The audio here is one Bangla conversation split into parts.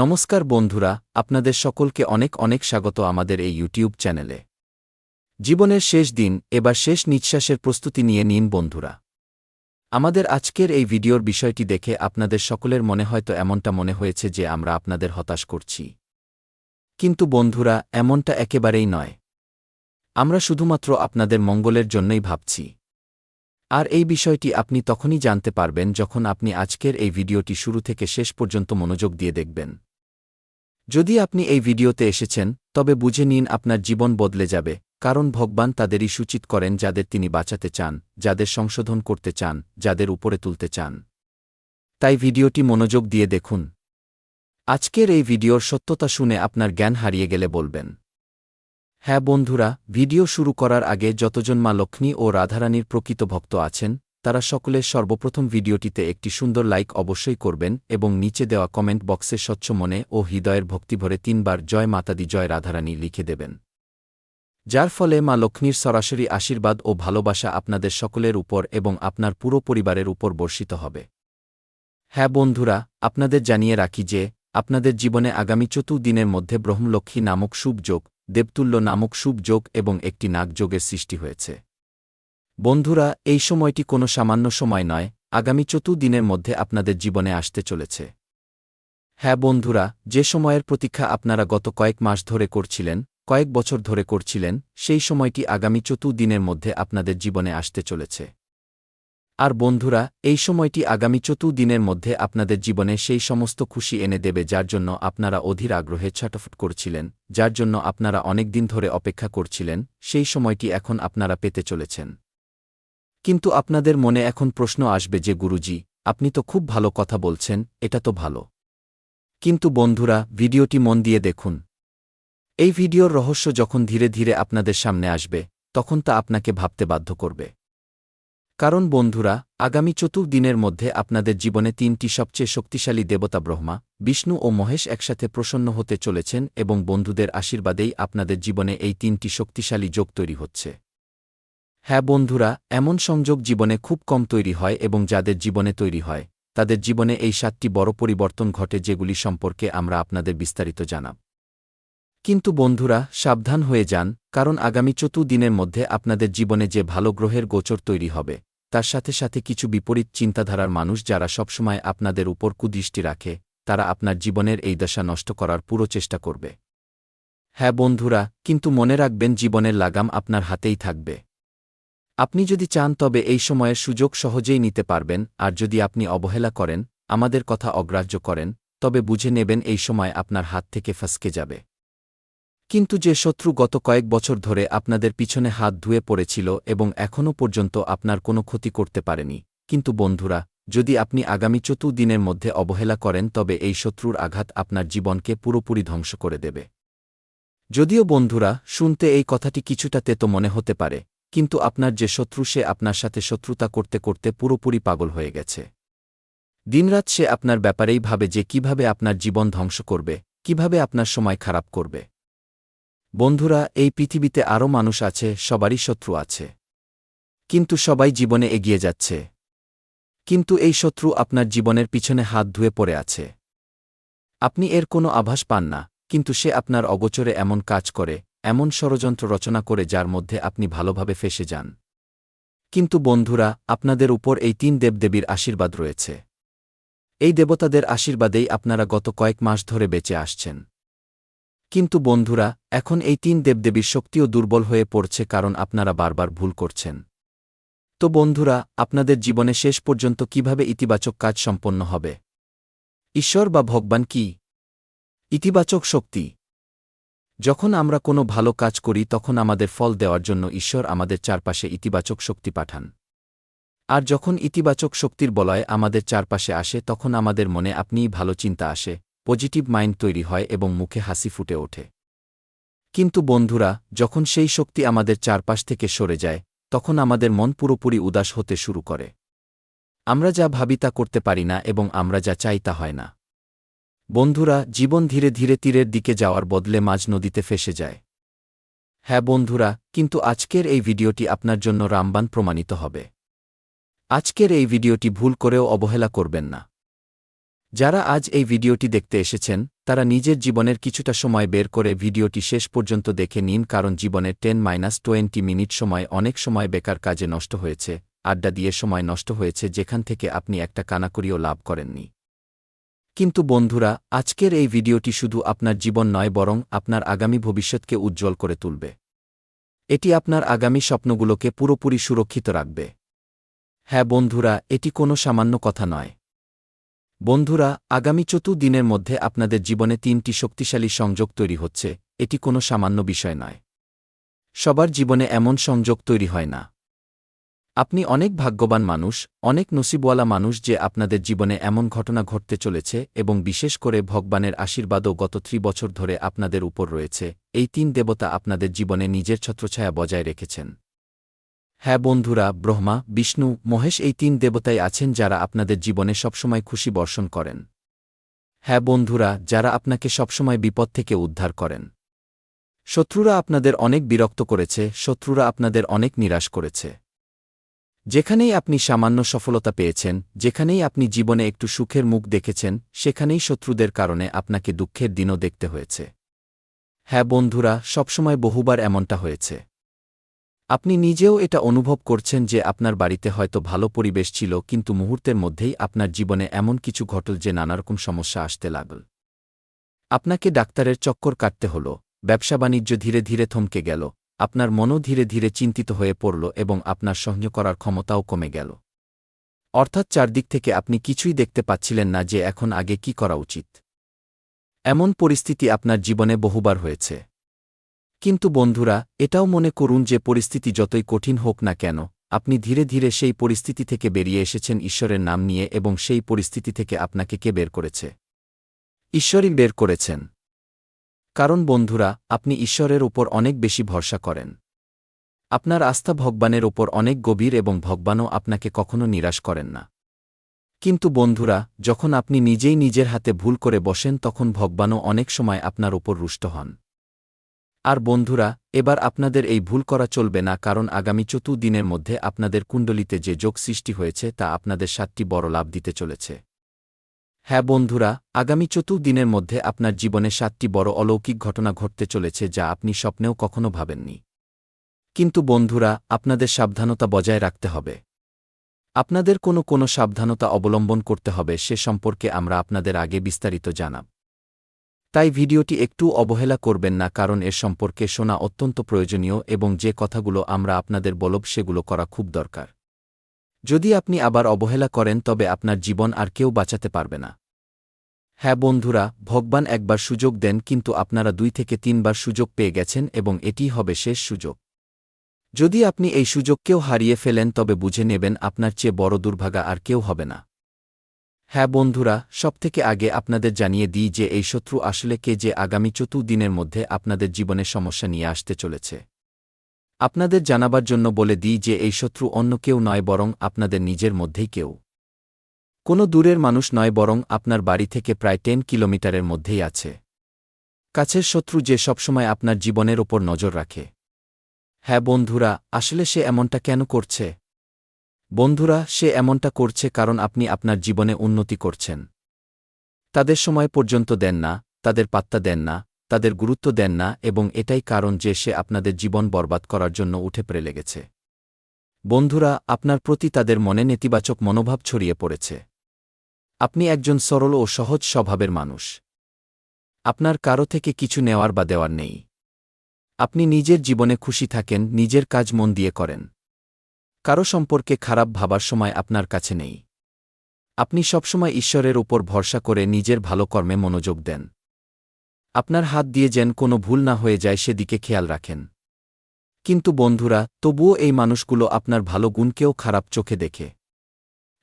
নমস্কার বন্ধুরা, আপনাদের সকলকে অনেক অনেক স্বাগত আমাদের এই ইউটিউব চ্যানেলে। জীবনের শেষ দিন, এবার শেষ নিঃশ্বাসের প্রস্তুতি নিয়ে নিন বন্ধুরা। আমাদের আজকের এই ভিডিওর বিষয়টি দেখে আপনাদের সকলের মনে হয়তো এমনটা মনে হয়েছে যে আমরা আপনাদের হতাশ করছি। কিন্তু বন্ধুরা, এমনটা একেবারেই নয়। আমরা শুধুমাত্র আপনাদের মঙ্গলের জন্যই ভাবছি। আর এই বিষয়টি আপনি তখনই জানতে পারবেন যখন আপনি আজকের এই ভিডিওটি শুরু থেকে শেষ পর্যন্ত মনোযোগ দিয়ে দেখবেন। যদি আপনি এই ভিডিওতে এসেছেন, তবে বুঝে নিন আপনার জীবন বদলে যাবে, কারণ ভগবান তাদেরই সূচিত করেন যাদের তিনি বাঁচাতে চান, যাদের সংশোধন করতে চান, যাদের উপরে তুলতে চান। তাই ভিডিওটি মনোযোগ দিয়ে দেখুন। আজকের এই ভিডিওর সত্যতা শুনে আপনার জ্ঞান হারিয়ে গেলে বলবেন। হ্যাঁ বন্ধুরা, ভিডিও শুরু করার আগে যতজন মা লক্ষ্মী ও রাধারানীর প্রকৃত ভক্ত আছেন, তারা সকলে সর্বপ্রথম ভিডিওটিতে একটি সুন্দর লাইক অবশ্যই করবেন এবং নিচে দেওয়া কমেন্ট বক্সে স্বচ্ছ মনে ও হৃদয়ের ভক্তিভরে ৩ বার জয় মাতাদি জয় রাধারানী লিখে দেবেন। যার ফলে মা লক্ষ্মীর সরাসরি আশীর্বাদ ও ভালোবাসা আপনাদের সকলের উপর এবং আপনার পুরো পরিবারের উপর বর্ষিত হবে। হ্যাঁ বন্ধুরা, আপনাদের জানিয়ে রাখি যে আপনাদের জীবনে আগামী ৪ দিনের মধ্যে ব্রহ্মলক্ষ্মী নামক শুভ যোগ, দেবতুল্য নামক শুভ যোগ এবং একটি নাগযোগের সৃষ্টি হয়েছে। বন্ধুরা, এই সময়টি কোনো সামান্য সময় নয়, আগামী ৪ দিনের মধ্যে আপনাদের জীবনে আসতে চলেছে। হ্যাঁ বন্ধুরা, যে সময়ের প্রতীক্ষা আপনারা গত কয়েক মাস ধরে করছিলেন, কয়েক বছর ধরে করছিলেন, সেই সময়টি আগামী ৪ দিনের মধ্যে আপনাদের জীবনে আসতে চলেছে। আর বন্ধুরা, এই সময়টি আগামী ৪ দিনের মধ্যে আপনাদের জীবনে সেই সমস্ত খুশি এনে দেবে যার জন্য আপনারা অধীর আগ্রহে ছটফট করছিলেন, যার জন্য আপনারা অনেক দিন ধরে অপেক্ষা করছিলেন, সেই সময়টি এখন আপনারা পেতে চলেছেন। কিন্তু আপনাদের মনে এখন প্রশ্ন আসবে যে গুরুজি, আপনি তো খুব ভালো কথা বলছেন, এটা তো ভালো। কিন্তু বন্ধুরা, ভিডিওটি মন দিয়ে দেখুন। এই ভিডিওর রহস্য যখন ধীরে ধীরে আপনাদের সামনে আসবে, তখন তা আপনাকে ভাবতে বাধ্য করবে। কারণ বন্ধুরা, আগামী ৪ দিনের মধ্যে আপনাদের জীবনে ৩টি সবচেয়ে শক্তিশালী দেবতা ব্রহ্মা, বিষ্ণু ও মহেশ একসাথে প্রসন্ন হতে চলেছেন এবং বন্ধুদের আশীর্বাদেই আপনাদের জীবনে এই ৩টি শক্তিশালী যোগ তৈরি হচ্ছে। হ্যাঁ বন্ধুরা, এমন সংযোগ জীবনে খুব কম তৈরি হয় এবং যাদের জীবনে তৈরি হয়, তাদের জীবনে এই ৭টি বড় পরিবর্তন ঘটে যেগুলি সম্পর্কে আমরা আপনাদের বিস্তারিত জানাব। কিন্তু বন্ধুরা, সাবধান হয়ে যান, কারণ আগামী ৪ দিনের মধ্যে আপনাদের জীবনে যে ভালো গ্রহের গোচর তৈরি হবে, তার সাথে সাথে কিছু বিপরীত চিন্তাধারার মানুষ যারা সবসময় আপনাদের উপর কুদৃষ্টি রাখে, তারা আপনার জীবনের এই দশা নষ্ট করার পুরো চেষ্টা করবে। হ্যাঁ বন্ধুরা, কিন্তু মনে রাখবেন জীবনের লাগাম আপনার হাতেই থাকবে। আপনি যদি চান তবে এই সময়ের সুযোগ সহজেই নিতে পারবেন, আর যদি আপনি অবহেলা করেন, আমাদের কথা অগ্রাহ্য করেন, তবে বুঝে নেবেন এই সময় আপনার হাত থেকে ফসকে যাবে। কিন্তু যে শত্রু গত কয়েক বছর ধরে আপনাদের পিছনে হাত ধুয়ে পড়েছিল এবং এখনও পর্যন্ত আপনার কোনো ক্ষতি করতে পারেনি, কিন্তু বন্ধুরা, যদি আপনি আগামী ৪ দিনের মধ্যে অবহেলা করেন তবে এই শত্রুর আঘাত আপনার জীবনকে পুরোপুরি ধ্বংস করে দেবে। যদিও বন্ধুরা, শুনতে এই কথাটি কিছুটা তেতো মনে হতে পারে, কিন্তু আপনার যে শত্রু সে আপনার সাথে শত্রুতা করতে করতে পুরোপুরি পাগল হয়ে গেছে। দিনরাত সে আপনার ব্যাপারেই ভাবে যে কিভাবে আপনার জীবন ধ্বংস করবে, কিভাবে আপনার সময় খারাপ করবে। বন্ধুরা, এই পৃথিবীতে আরও মানুষ আছে, সবারই শত্রু আছে। কিন্তু সবাই জীবনে এগিয়ে যাচ্ছে। কিন্তু এই শত্রু আপনার জীবনের পিছনে হাত ধুয়ে পড়ে আছে। আপনি এর কোনো আভাস পান না, কিন্তু সে আপনার অগোচরে এমন কাজ করে, এমন ষড়যন্ত্র রচনা করে যার মধ্যে আপনি ভালোভাবে ফেঁসে যান। কিন্তু বন্ধুরা, আপনাদের উপর এই ৩ দেবদেবীর আশীর্বাদ রয়েছে। এই দেবতাদের আশীর্বাদেই আপনারা গত কয়েক মাস ধরে বেঁচে আসছেন। কিন্তু বন্ধুরা, এখন এই ৩ দেবদেবীর শক্তিও দুর্বল হয়ে পড়ছে কারণ আপনারা বারবার ভুল করছেন। তো বন্ধুরা, আপনাদের জীবনে শেষ পর্যন্ত কিভাবে ইতিবাচক কাজ সম্পন্ন হবে? ঈশ্বর বা ভগবান কি? ইতিবাচক শক্তি। যখন আমরা কোনো ভালো কাজ করি তখন আমাদের ফল দেওয়ার জন্য ঈশ্বর আমাদের চারপাশে ইতিবাচক শক্তি পাঠান। আর যখন ইতিবাচক শক্তির বলয় আমাদের চারপাশে আসে তখন আমাদের মনে আপনিই ভালো চিন্তা আসে, পজিটিভ মাইন্ড তৈরি হয় এবং মুখে হাসি ফুটে ওঠে। কিন্তু বন্ধুরা, যখন সেই শক্তি আমাদের চারপাশ থেকে সরে যায়, তখন আমাদের মন পুরোপুরি উদাস হতে শুরু করে। আমরা যা ভাবি তা করতে পারি না এবং আমরা যা চাই তা হয় না। বন্ধুরা, জীবন ধীরে ধীরে তীরের দিকে যাওয়ার বদলে মাঝ নদীতে ফেসে যায়। হ্যাঁ বন্ধুরা, কিন্তু আজকের এই ভিডিওটি আপনার জন্য রামবাণ প্রমাণিত হবে। আজকের এই ভিডিওটি ভুল করেও অবহেলা করবেন না। যারা আজ এই ভিডিওটি দেখতে এসেছেন তারা নিজের জীবনের কিছুটা সময় বের করে ভিডিওটি শেষ পর্যন্ত দেখে নিন, কারণ জীবনের 10-20 মিনিট সময় অনেক সময় বেকার কাজে নষ্ট হয়েছে, আড্ডা দিয়ে সময় নষ্ট হয়েছে যেখান থেকে আপনি একটা কানাকড়িও লাভ করেননি। কিন্তু বন্ধুরা, আজকের এই ভিডিওটি শুধু আপনার জীবন নয় বরং আপনার আগামী ভবিষ্যৎকে উজ্জ্বল করে তুলবে। এটি আপনার আগামী স্বপ্নগুলোকে পুরোপুরি সুরক্ষিত রাখবে। হ্যাঁ বন্ধুরা, এটি কোনো সামান্য কথা নয়। বন্ধুরা, আগামী 14 দিনের মধ্যে আপনাদের জীবনে 3টি শক্তিশালী সংযোগ তৈরি হচ্ছে। এটি কোনো সামান্য বিষয় নয়। সবার জীবনে এমন সংযোগ তৈরি হয় না। আপনি অনেক ভাগ্যবান মানুষ, অনেক নসিবওয়ালা মানুষ যে আপনাদের জীবনে এমন ঘটনা ঘটতে চলেছে, এবং বিশেষ করে ভগবানের আশীর্বাদও গত 3 বছর ধরে আপনাদের উপর রয়েছে। এই 3 দেবতা আপনাদের জীবনে নিজের ছত্রছায়া বজায় রেখেছেন। হ্যাঁ বন্ধুরা, ব্রহ্মা, বিষ্ণু, মহেশ এই 3 দেবতাই আছেন যারা আপনাদের জীবনে সবসময় খুশি বর্ষণ করেন। হ্যাঁ বন্ধুরা, যারা আপনাকে সবসময় বিপদ থেকে উদ্ধার করেন। শত্রুরা আপনাদের অনেক বিরক্ত করেছে, শত্রুরা আপনাদের অনেক নিরাশ করেছে। যেখানেই আপনি সামান্য সফলতা পেয়েছেন, যেখানেই আপনি জীবনে একটু সুখের মুখ দেখেছেন, সেখানেই শত্রুদের কারণে আপনাকে দুঃখের দিনও দেখতে হয়েছে। হ্যাঁ বন্ধুরা, সবসময় বহুবার এমনটা হয়েছে। আপনি নিজেও এটা অনুভব করছেন যে আপনার বাড়িতে হয়তো ভালো পরিবেশ ছিল, কিন্তু মুহূর্তের মধ্যেই আপনার জীবনে এমন কিছু ঘটল যে নানারকম সমস্যা আসতে লাগল। আপনাকে ডাক্তারের চক্কর কাটতে হল, ব্যবসা বাণিজ্য ধীরে ধীরে থমকে গেল, আপনার মনও ধীরে ধীরে চিন্তিত হয়ে পড়ল এবং আপনার সহ্য করার ক্ষমতাও কমে গেল। অর্থাৎ চারদিক থেকে আপনি কিছুই দেখতে পাচ্ছিলেন না যে এখন আগে কি করা উচিত। এমন পরিস্থিতি আপনার জীবনে বহুবার হয়েছে। কিন্তু বন্ধুরা, এটাও মনে করুন যে পরিস্থিতি যতই কঠিন হোক না কেন, আপনি ধীরে ধীরে সেই পরিস্থিতি থেকে বেরিয়ে এসেছেন ঈশ্বরের নাম নিয়ে, এবং সেই পরিস্থিতি থেকে আপনাকে কে বের করেছে? ঈশ্বরই বের করেছেন। কারণ বন্ধুরা, আপনি ঈশ্বরের উপর অনেক বেশি ভরসা করেন। আপনার আস্থা ভগবানের ওপর অনেক গভীর এবং ভগবানও আপনাকে কখনো নিরাশ করেন না। কিন্তু বন্ধুরা, যখন আপনি নিজেই নিজের হাতে ভুল করে বসেন তখন ভগবানও অনেক সময় আপনার ওপর রুষ্ট হন। আর বন্ধুরা, এবার আপনাদের এই ভুল করা চলবে না, কারণ আগামী 14 দিনের মধ্যে আপনাদের কুণ্ডলিতে যে যোগ সৃষ্টি হয়েছে তা আপনাদের 7টি বড় লাভ দিতে চলেছে। হ্যাঁ বন্ধুরা, আগামী 14 দিনের মধ্যে আপনার জীবনে 7টি বড় অলৌকিক ঘটনা ঘটতে চলেছে যা আপনি স্বপ্নেও কখনো ভাবেননি। কিন্তু বন্ধুরা, আপনাদের সাবধানতা বজায় রাখতে হবে। আপনাদের কোনো সাবধানতা অবলম্বন করতে হবে, সে সম্পর্কে আমরা আপনাদের আগে বিস্তারিত জানাব। তাই ভিডিওটি একটু অবহেলা করবেন না, কারণ এর সম্পর্কে শোনা অত্যন্ত প্রয়োজনীয় এবং যে কথাগুলো আমরা আপনাদের বলব সেগুলো করা খুব দরকার। যদি আপনি আবার অবহেলা করেন তবে আপনার জীবন আর কেউ বাঁচাতে পারবে না। হ্যাঁ বন্ধুরা, ভগবান একবার সুযোগ দেন, কিন্তু আপনারা 2 থেকে 3 বার সুযোগ পেয়ে গেছেন এবং এটিই হবে শেষ সুযোগ। যদি আপনি এই সুযোগকেও হারিয়ে ফেলেন তবে বুঝে নেবেন আপনার চেয়ে বড় দুর্ভাগা আর কেউ হবে না। হ্যাঁ বন্ধুরা, সবথেকে আগে আপনাদের জানিয়ে দিই যে এই শত্রু আসলে কে, যে আগামী 14 দিনের মধ্যে আপনাদের জীবনে সমস্যা নিয়ে আসতে চলেছে। আপনাদের জানাবার জন্য বলে দিই যে এই শত্রু অন্য কেউ নয় বরং আপনাদের নিজের মধ্যেই কেউ। কোনো দূরের মানুষ নয় বরং আপনার বাড়ি থেকে প্রায় 10 কিলোমিটারের মধ্যেই আছে। কাছের শত্রু যে সবসময় আপনার জীবনের ওপর নজর রাখে। হ্যাঁ বন্ধুরা, আসলে সে এমনটা কেন করছে? বন্ধুরা, সে এমনটা করছে কারণ আপনি আপনার জীবনে উন্নতি করছেন। তাদের সময় পর্যন্ত দেন না, তাদের পাত্তা দেন না, তাদের গুরুত্ব দেন না, এবং এটাই কারণ যে সে আপনাদের জীবন বরবাদ করার জন্য উঠে পড়ে লেগেছে। বন্ধুরা, আপনার প্রতি তাদের মনে নেতিবাচক মনোভাব ছড়িয়ে পড়েছে। আপনি একজন সরল ও সহজ স্বভাবের মানুষ। আপনার কারো থেকে কিছু নেওয়ার বা দেওয়ার নেই। আপনি নিজের জীবনে খুশি থাকেন, নিজের কাজ মন দিয়ে করেন। কারো সম্পর্কে খারাপ ভাবার সময় আপনার কাছে নেই। আপনি সবসময় ঈশ্বরের উপর ভরসা করে নিজের ভালো কর্মে মনোযোগ দেন। আপনার হাত দিয়ে যেন কোনো ভুল না হয়ে যায় সেদিকে খেয়াল রাখেন। কিন্তু বন্ধুরা, তবুও এই মানুষগুলো আপনার ভালো গুণকেও খারাপ চোখে দেখে।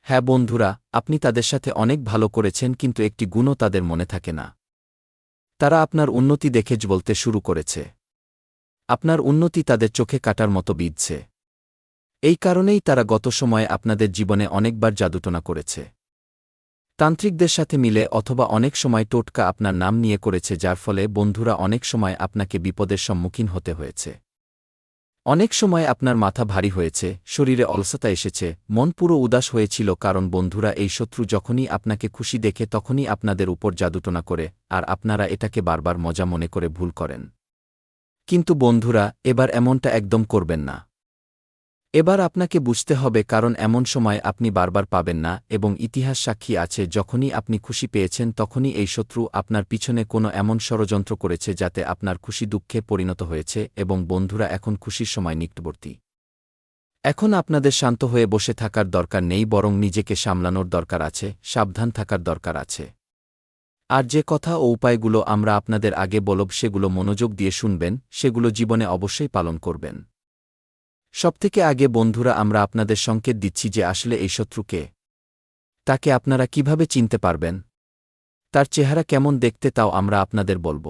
হ্যাঁ বন্ধুরা, আপনি তাদের সাথে অনেক ভালো করেছেন, কিন্তু একটি গুণও তাদের মনে থাকে না। তারা আপনার উন্নতি দেখে বলতে শুরু করেছে। আপনার উন্নতি তাদের চোখে কাটার মতো বিঁধছে। এই কারণেই তারা গত সময়ে আপনাদের জীবনে অনেকবার জাদুটোনা করেছে। তান্ত্রিকদের সাথে মিলে অথবা অনেক সময় টোটকা আপনার নাম নিয়ে করেছে, যার ফলে বন্ধুরা অনেক সময় আপনাকে বিপদের সম্মুখীন হতে হয়েছে। অনেক সময় আপনার মাথা ভারী হয়েছে, শরীরে অলসতা এসেছে, মন পুরো উদাস হয়েছিল কারণ বন্ধুরা এই শত্রু যখনই আপনাকে খুশি দেখে তখনই আপনাদের উপর জাদুটোনা করে আর আপনারা এটাকে বারবার মজা মনে করে ভুল করেন। কিন্তু বন্ধুরা, এবার এমনটা একদম করবেন না। এবার আপনাকে বুঝতে হবে কারণ এমন সময় আপনি বারবার পাবেন না এবং ইতিহাস সাক্ষী আছে যখনই আপনি খুশি পেয়েছেন তখনই এই শত্রু আপনার পিছনে কোনো এমন ষড়যন্ত্র করেছে যাতে আপনার খুশি দুঃখে পরিণত হয়েছে এবং বন্ধুরা এখন খুশির সময় নিকটবর্তী। এখন আপনাদের শান্ত হয়ে বসে থাকার দরকার নেই বরং নিজেকে সামলানোর দরকার আছে, সাবধান থাকার দরকার আছে। আর যে কথা ও উপায়গুলো আমরা আপনাদের আগে বলব সেগুলো মনোযোগ দিয়ে শুনবেন, সেগুলো জীবনে অবশ্যই পালন করবেন। সবথেকে আগে বন্ধুরা আমরা আপনাদের সংকেত দিচ্ছি যে আসলে এই শত্রুকে তাকে আপনারা কিভাবে চিনতে পারবেন, তার চেহারা কেমন দেখতে তাও আমরা আপনাদের বলব।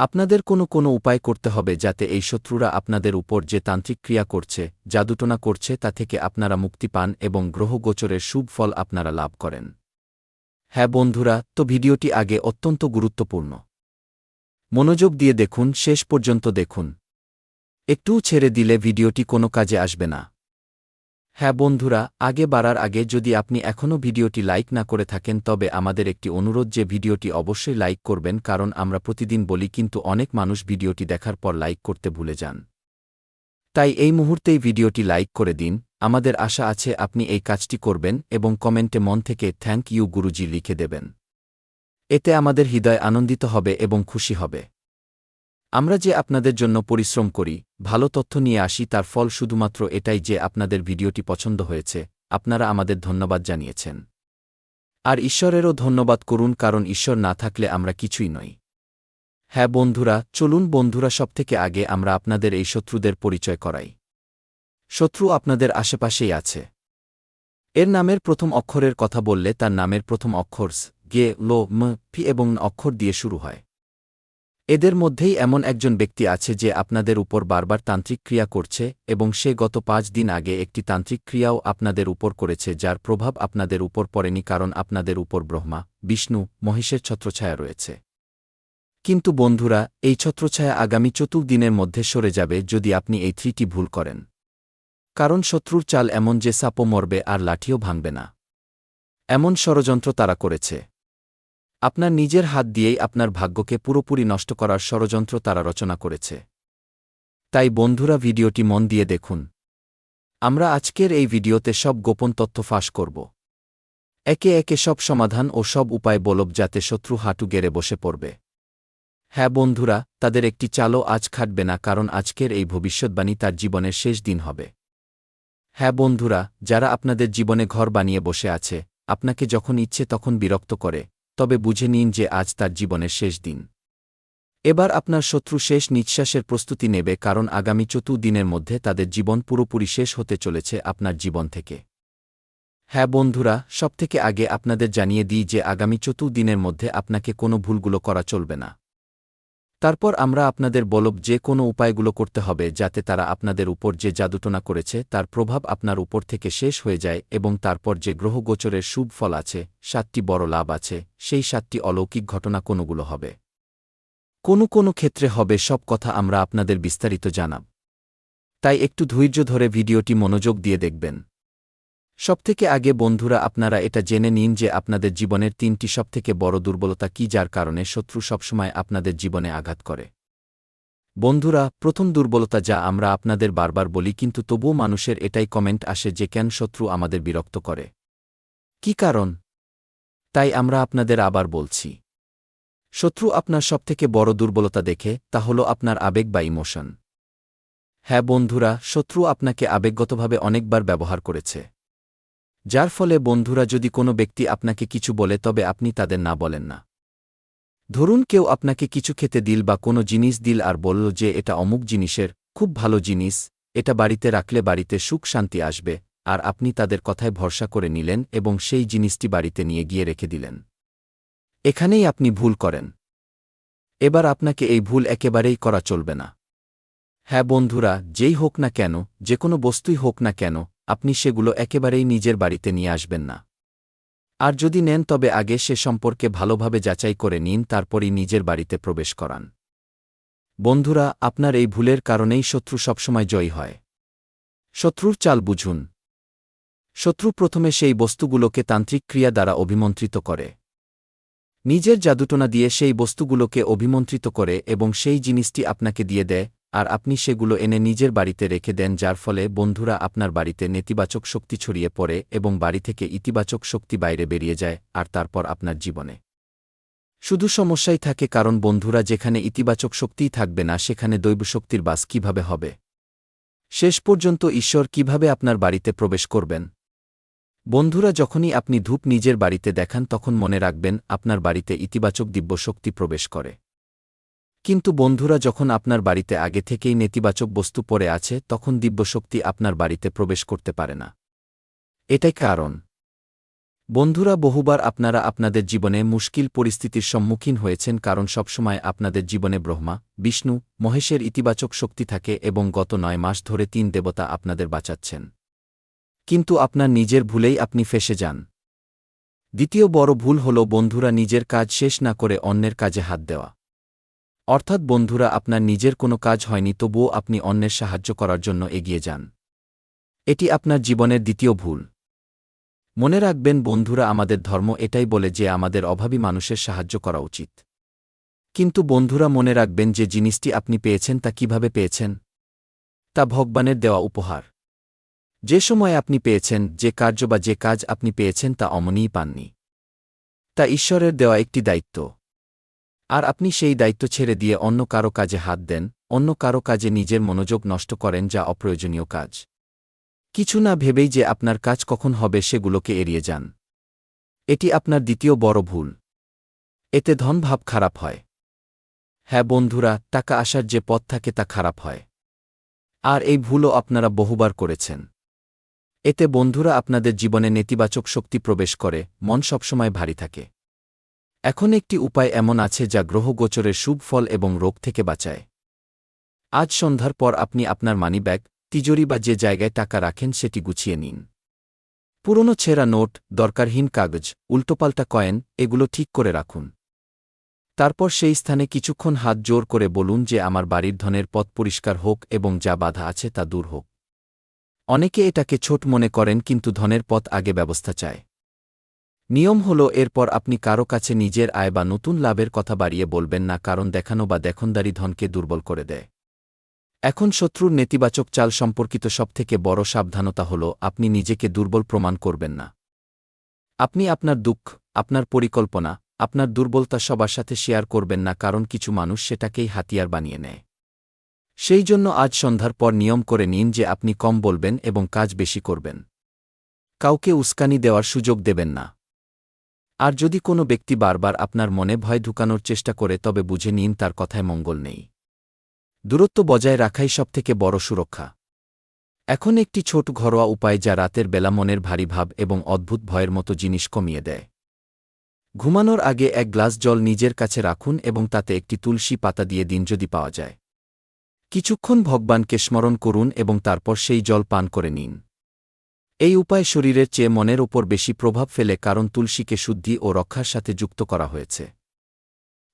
আপনাদের কোনো উপায় করতে হবে যাতে এই শত্রুরা আপনাদের উপর যে তান্ত্রিক ক্রিয়া করছে, জাদুটোনা করছে তা থেকে আপনারা মুক্তি পান এবং গ্রহগোচরের শুভ ফল আপনারা লাভ করেন। হ্যাঁ বন্ধুরা, তো ভিডিওটি আগে অত্যন্ত গুরুত্বপূর্ণ। মনোযোগ দিয়ে দেখুন, শেষ পর্যন্ত দেখুন। একটুও ছেড়ে দিলে ভিডিওটি কোনো কাজে আসবে না। হ্যাঁ বন্ধুরা, আগে বাড়ার আগে যদি আপনি এখনও ভিডিওটি লাইক না করে থাকেন তবে আমাদের একটি অনুরোধ যে ভিডিওটি অবশ্যই লাইক করবেন কারণ আমরা প্রতিদিন বলি কিন্তু অনেক মানুষ ভিডিওটি দেখার পর লাইক করতে ভুলে যান। তাই এই মুহূর্তেই ভিডিওটি লাইক করে দিন। আমাদের আশা আছে আপনি এই কাজটি করবেন এবং কমেন্টে মন থেকে থ্যাংক ইউ গুরুজি লিখে দেবেন। এতে আমাদের হৃদয় আনন্দিত হবে এবং খুশি হবে। আমরা যে আপনাদের জন্য পরিশ্রম করি, ভালো তথ্য নিয়ে আসি তার ফল শুধুমাত্র এটাই যে আপনাদের ভিডিওটি পছন্দ হয়েছে, আপনারা আমাদের ধন্যবাদ জানিয়েছেন। আর ঈশ্বরেরও ধন্যবাদ করুন কারণ ঈশ্বর না থাকলে আমরা কিছুই নই। হ্যাঁ বন্ধুরা, চলুন বন্ধুরা সবথেকে আগে আমরা আপনাদের এই শত্রুদের পরিচয় করাই। শত্রু আপনাদের আশেপাশেই আছে। এর নামের প্রথম অক্ষরের কথা বললে তার নামের প্রথম অক্ষর স, গে, লো, ম, ফি এবং ন অক্ষর দিয়ে শুরু হয়। এদের মধ্যেই এমন একজন ব্যক্তি আছে যে আপনাদের উপর বারবার তান্ত্রিক ক্রিয়া করছে এবং সে গত ৫ দিন আগে একটি তান্ত্রিক ক্রিয়াও আপনাদের উপর করেছে যার প্রভাব আপনাদের উপর পড়েনি কারণ আপনাদের উপর ব্রহ্মা, বিষ্ণু, মহিষের ছত্রছায়া রয়েছে। কিন্তু বন্ধুরা, এই ছত্রছায়া আগামী ৪ দিনের মধ্যে সরে যাবে যদি আপনি এই 3টি ভুল করেন। কারণ শত্রুর চাল এমন যে সাপও মরবে আর লাঠিও ভাঙবে না। এমন ষড়যন্ত্র তারা করেছে। আপনার নিজের হাত দিয়েই আপনার ভাগ্যকে পুরোপুরি নষ্ট করার ষড়যন্ত্র তারা রচনা করেছে। তাই বন্ধুরা ভিডিওটি মন দিয়ে দেখুন। আমরা আজকের এই ভিডিওতে সব গোপন তথ্য ফাঁস করব। একে একে সব সমাধান ও সব উপায় বলব যাতে শত্রু হাঁটু গেড়ে বসে পড়বে। হ্যাঁ বন্ধুরা, তাদের একটি চালও আজ খাটবে না কারণ আজকের এই ভবিষ্যৎবাণী তার জীবনের শেষ দিন হবে। হ্যাঁ বন্ধুরা, যারা আপনাদের জীবনে ঘর বানিয়ে বসে আছে, আপনাকে যখন ইচ্ছে তখন বিরক্ত করে, তবে বুঝে নিন যে আজ তার জীবনের শেষ দিন। এবার আপনার শত্রু শেষ নিঃশ্বাসের প্রস্তুতি নেবে কারণ আগামী ৪ দিনের মধ্যে তাদের জীবন পুরোপুরি শেষ হতে চলেছে আপনার জীবন থেকে। হ্যাঁ বন্ধুরা, সবথেকে আগে আপনাদের জানিয়ে দিই যে আগামী ৪ দিনের মধ্যে আপনাকে কোনো ভুলগুলো করা চলবে না। তারপর আমরা আপনাদের বলব যে কোনো উপায়গুলো করতে হবে যাতে তারা আপনাদের উপর যে জাদুটোনা করেছে তার প্রভাব আপনার উপর থেকে শেষ হয়ে যায় এবং তারপর যে গ্রহগোচরের শুভ ফল আছে, ৭টি বড় লাভ আছে, সেই ৭টি অলৌকিক ঘটনা কোনগুলো হবে। কোনো ক্ষেত্রে হবে সব কথা আমরা আপনাদের বিস্তারিত জানাব। তাই একটু ধৈর্য ধরে ভিডিওটি মনোযোগ দিয়ে দেখবেন। সবথেকে আগে বন্ধুরা আপনারা এটা জেনে নিন যে আপনাদের জীবনের ৩টি সবথেকে বড় দুর্বলতা কি যার কারণে শত্রু সবসময় আপনাদের জীবনে আঘাত করে। বন্ধুরা, প্রথম দুর্বলতা যা আমরা আপনাদের বারবার বলি কিন্তু তবুও মানুষের এটাই কমেন্ট আসে যে কেন শত্রু আমাদের বিরক্ত করে, কি কারণ? তাই আমরা আপনাদের আবার বলছি। শত্রু আপনার সবথেকে বড় দুর্বলতা দেখে তা হল আপনার আবেগ বা ইমোশন। হ্যাঁ বন্ধুরা, শত্রু আপনাকে আবেগগতভাবে অনেকবার ব্যবহার করেছে। যার ফলে বন্ধুরা যদি কোনো ব্যক্তি আপনাকে কিছু বলে তবে আপনি তাদের না বলেন না। ধরুন কেউ আপনাকে কিছু খেতে দিল বা কোনো জিনিস দিল আর বলল যে এটা অমুক জিনিসের, খুব ভালো জিনিস, এটা বাড়িতে রাখলে বাড়িতে সুখ শান্তি আসবে, আর আপনি তাদের কথায় ভরসা করে নিলেন এবং সেই জিনিসটি বাড়িতে নিয়ে গিয়ে রেখে দিলেন। এখানেই আপনি ভুল করেন। এবার আপনাকে এই ভুল একেবারেই করা চলবে না। হ্যাঁ বন্ধুরা, যেই হোক না কেন, যে কোনো বস্তুই হোক না কেন, আপনি সেগুলো একেবারেই নিজের বাড়িতে নিয়ে আসবেন না। আর যদি নেন তবে আগে সে সম্পর্কে ভালোভাবে যাচাই করে নিন তারপরই নিজের বাড়িতে প্রবেশ করান। বন্ধুরা, আপনার এই ভুলের কারণেই শত্রু সবসময় জয়ী হয়। শত্রুর চাল বুঝুন। শত্রু প্রথমে সেই বস্তুগুলোকে তান্ত্রিক ক্রিয়া দ্বারা অভিমন্ত্রিত করে। নিজের জাদুটোনা দিয়ে সেই বস্তুগুলোকে অভিমন্ত্রিত করে এবং সেই জিনিসটি আপনাকে দিয়ে দেয়, আর আপনি সেগুলো এনে নিজের বাড়িতে রেখে দেন, যার ফলে বন্ধুরা আপনার বাড়িতে নেতিবাচক শক্তি ছড়িয়ে পড়ে এবং বাড়ি থেকে ইতিবাচক শক্তি বাইরে বেরিয়ে যায়, আর তারপর আপনার জীবনে শুধু সমস্যাই থাকে, কারণ বন্ধুরা, যেখানে ইতিবাচক শক্তিই থাকবে না সেখানে দৈবশক্তির বাস কিভাবে হবে? শেষ পর্যন্ত ঈশ্বর কিভাবে আপনার বাড়িতে প্রবেশ করবেন? বন্ধুরা, যখনই আপনি ধূপ নিজের বাড়িতে দেখান তখন মনে রাখবেন আপনার বাড়িতে ইতিবাচক দিব্যশক্তি প্রবেশ করে। কিন্তু বন্ধুরা, যখন আপনার বাড়িতে আগে থেকেই নেতিবাচক বস্তু পড়ে আছে তখন দিব্যশক্তি আপনার বাড়িতে প্রবেশ করতে পারে না। এটাই কারণ। বন্ধুরা, বহুবার আপনারা আপনাদের জীবনে মুশকিল পরিস্থিতির সম্মুখীন হয়েছেন, কারণ সবসময় আপনাদের জীবনে ব্রহ্মা, বিষ্ণু, মহেশের ইতিবাচক শক্তি থাকে এবং গত 9 মাস ধরে 3 দেবতা আপনাদের বাঁচাচ্ছেন। কিন্তু আপনার নিজের ভুলেই আপনি ফেঁসে যান। দ্বিতীয় বড় ভুল হল বন্ধুরা, নিজের কাজ শেষ না করে অন্যের কাজে হাত দেওয়া। অর্থাৎ বন্ধুরা, আপনার নিজের কোনো কাজ হয়নি তবুও আপনি অন্যের সাহায্য করার জন্য এগিয়ে যান। এটি আপনার জীবনের দ্বিতীয় ভুল। মনে রাখবেন বন্ধুরা, আমাদের ধর্ম এটাই বলে যে আমাদের অভাবী মানুষের সাহায্য করা উচিত। কিন্তু বন্ধুরা, মনে রাখবেন যে জিনিসটি আপনি পেয়েছেন তা কিভাবে পেয়েছেন? তা ভগবানের দেওয়া উপহার। যে সময় আপনি পেয়েছেন, যে কার্য বা যে কাজ আপনি পেয়েছেন তা অমনিই পাননি। তা ঈশ্বরের দেওয়া একটি দায়িত্ব। আর আপনি সেই দায়িত্ব ছেড়ে দিয়ে অন্য কারো কাজে হাত দেন, অন্য কারো কাজে নিজের মনোযোগ নষ্ট করেন, যা অপ্রয়োজনীয় কাজ। কিছু না ভেবেই যে আপনার কাজ কখন হবে সেগুলোকে এড়িয়ে যান। এটি আপনার দ্বিতীয় বড় ভুল। এতে ধনভাব খারাপ হয়। হ্যাঁ বন্ধুরা, টাকা আসার যে পথ থাকে তা খারাপ হয়। আর এই ভুলও আপনারা বহুবার করেছেন। এতে বন্ধুরা আপনাদের জীবনে নেতিবাচক শক্তি প্রবেশ করে, মন সবসময় ভারী থাকে। এখন একটি উপায় এমন আছে যা গ্রহগোচরের শুভ ফল এবং রোগ থেকে বাঁচায়। আজ সন্ধ্যার পর আপনি আপনার মানিব্যাগ, তিজোরি বা যে জায়গায় টাকা রাখেন সেটি গুছিয়ে নিন। পুরনো ছেঁড়া নোট, দরকারহীন কাগজ, উল্টোপাল্টা কয়েন এগুলো ঠিক করে রাখুন। তারপর সেই স্থানে কিছুক্ষণ হাত জোর করে বলুন যে আমার বাড়ির ধনের পথ পরিষ্কার হোক এবং যা বাধা আছে তা দূর হোক। অনেকে এটাকে ছোট মনে করেন, কিন্তু ধনের পথ আগে ব্যবস্থা চায়। নিয়ম হল, এরপর আপনি কারো কাছে নিজের আয় বা নতুন লাভের কথা বাড়িয়ে বলবেন না, কারণ দেখানো বা দেখনদারি ধনকে দুর্বল করে দেয়। এখন শত্রুর নেতিবাচক চাল সম্পর্কিত সবথেকে বড় সাবধানতা হল আপনি নিজেকে দুর্বল প্রমাণ করবেন না। আপনি আপনার দুঃখ, আপনার পরিকল্পনা, আপনার দুর্বলতা সবার সাথে শেয়ার করবেন না, কারণ কিছু মানুষ সেটাকেই হাতিয়ার বানিয়ে নেয়। সেই জন্য আজ সন্ধ্যার পর নিয়ম করে নিন যে আপনি কম বলবেন এবং কাজ বেশি করবেন। কাউকে উস্কানি দেওয়ার সুযোগ দেবেন না। আর যদি কোনো ব্যক্তি বারবার আপনার মনে ভয় ঢুকানোর চেষ্টা করে তবে বুঝে নিন তার কথায় মঙ্গল নেই। দূরত্ব বজায় রাখাই সবথেকে বড় সুরক্ষা। এখন একটি ছোট ঘরোয়া উপায় যা রাতের বেলা মনের ভারী ভাব এবং অদ্ভুত ভয়ের মতো জিনিস কমিয়ে দেয়। ঘুমানোর আগে 1 গ্লাস জল নিজের কাছে রাখুন এবং তাতে একটি তুলসী পাতা দিয়ে দিন যদি পাওয়া যায়। কিছুক্ষণ ভগবানকে স্মরণ করুন এবং তারপর সেই জল পান করে নিন। এই উপায় শরীরের চেয়ে মনের ওপর বেশি প্রভাব ফেলে, কারণ তুলসীকে শুদ্ধি ও রক্ষার সাথে যুক্ত করা হয়েছে।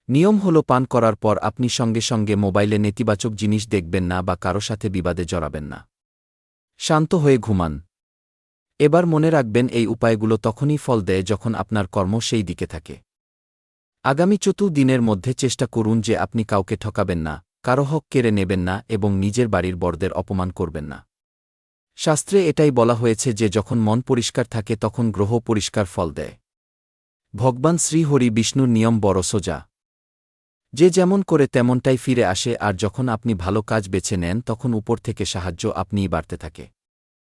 নিয়ম হল, পান করার পর আপনি সঙ্গে সঙ্গে মোবাইলে নেতিবাচক জিনিস দেখবেন না বা কারো সাথে বিবাদে জড়াবেন না। শান্ত হয়ে ঘুমান। এবার মনে রাখবেন এই উপায়গুলো তখনই ফল দেয় যখন আপনার কর্ম সেই দিকে থাকে। আগামী 4 দিনের মধ্যে চেষ্টা করুন যে আপনি কাউকে ঠকাবেন না, কারো হক কেড়ে নেবেন না এবং নিজের বাড়ির বড়দের অপমান করবেন না। শাস্ত্রে এটাই বলা হয়েছে যে যখন মন পরিষ্কার থাকে তখন গ্রহ পরিষ্কার ফল দেয়। ভগবান শ্রীহরি বিষ্ণুর নিয়ম বড় সোজা। যে যেমন করে তেমনটাই ফিরে আসে, আর যখন আপনি ভালো কাজ বেছে নেন তখন উপর থেকে সাহায্য আপনিই বাড়তে থাকে।